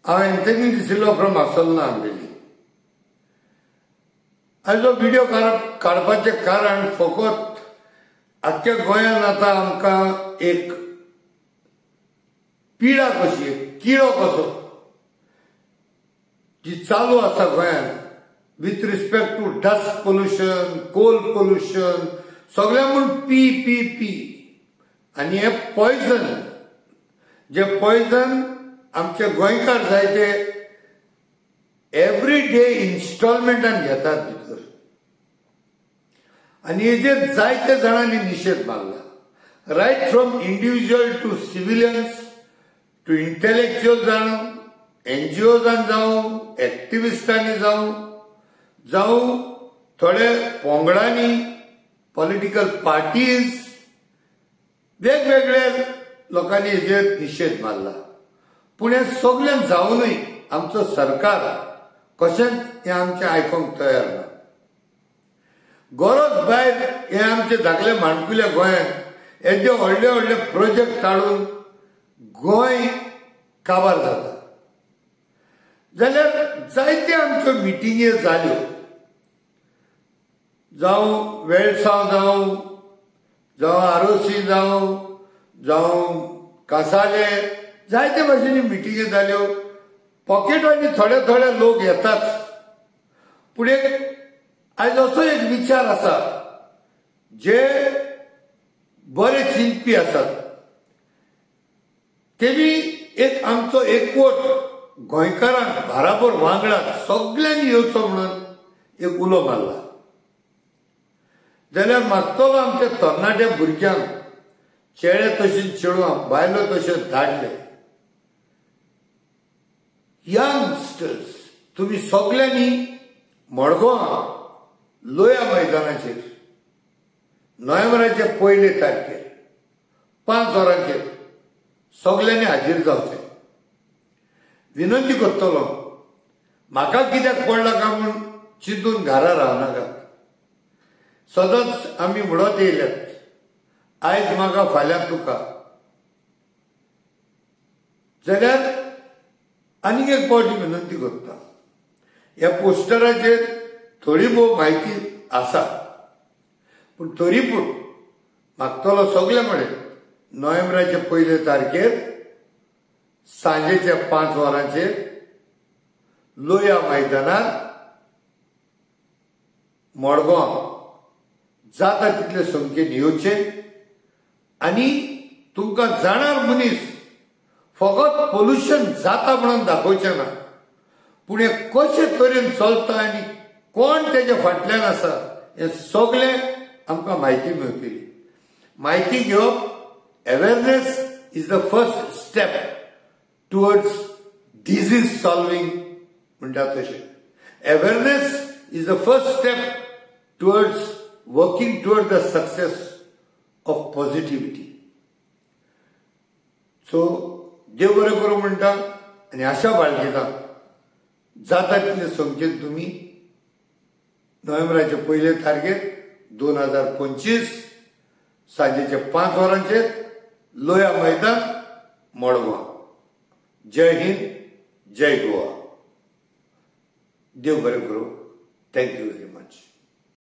हांव Anthony de Silva from आसोलना Ambelim. आयजो video काडपाचें कारण फकत आख्ख्या गोंयांत आतां आमकां एक पिडा कशी, किडो कसो जी चालू आसा गोंयांत with respect to dust pollution, coal pollution, सगळें म्हूण पी पी पी. आनी हे पॉयझन, जे पॉयझन आमचे गोंयकार जायते एवरी डे इन्स्टॉलमेंटान घेतात भितर. आनी हेजेर जायते जाणांनी निशेध मारला. Right from individual to civilians to intellectual जावं, एनजीओजान जावं, एक्टिविस्टांनी जावं थोडे पोंगडांनी, पॉलिटिकल पार्टीज, वेगवेगळ्या लोकांनी हेजेर निशेध मारला. पूण हे सगळें जावनूय आमचो सरकार कशेंच हें आमचें आयकूंक तयार ना. गरज भायर हे आमचे धाकले माणकुल्या गोंयांत येदे व्हडले व्हडले प्रोजेक्ट काडून गोंय काबार जाता. जाल्यार जायते आमच्यो मिटिंगे जाल्यो, जावं वेळसांव जावं आरोसी जावं कासाले, जायते भाशेनी मिटिंगे जाल्यो. पॉकेटांनी थोडे थोडे लोक येतात. पूण आयज असो एक विचार आसा जे बरे चिंतपी आसात, तेमी एक आमचो एकवट गोंयकारांक बाराबर वांगडात सगळ्यांनी येवचो म्हणून एक उलो मारला. जाल्यार मागतलो आमच्या तरणाट्या भुरग्यांक, चेडे तशेंच चेडवांक, बायलो तशेंच धाडले. यंगस्टर्स, तुम्ही सगळ्यांनी मडगांवां लोया मैदानाचेर नोव्हेंबराचे 1 तारखेर 5 वरांचेर सगळ्यांनी हाजीर जावचें. विनंती करतलो, म्हाका कित्याक पडला काय म्हूण चिंतून घरा रावनाकात. सदांच आमी म्हणत येयल्यात, आयज म्हाका फाल्यां तुका. जाल्यार आनीक एक फावटी विनंती करता, ह्या पोस्टराचेर थोडी भोव म्हायती आसा, पूण तरी पूण मागतलो सगळे म्हळें नोव्हेंबराचे 1 तारखेर सांजेच्या 5 वरांचेर लोया मैदानार मडगांव जाता तितले संख्येन येवचें. आनी तुमकां जाणार मनीस फकत पोल्युशन जाता म्हणून दाखोवचें ना, पूण हे कशे तरेन चलता आनी कोण तेजे फाटल्यान आसा हे सगळें आमकां म्हायती मेळटली. म्हायती घेवप, awareness is the first step towards disease solving म्हणटा तशें. Awareness is the first step towards working toward the success of positivity. So देव बरें करूं म्हणटा आनी आशा बाळगिता जाता तितले संख्येन तुमी नोव्हेंबराचे 1 तारखेर 2025 सांजेचे 5 वरांचेर लोया मैदान मडगांव. जय हिंद, जय गोवा. देव बरें करूं. Thank you very much.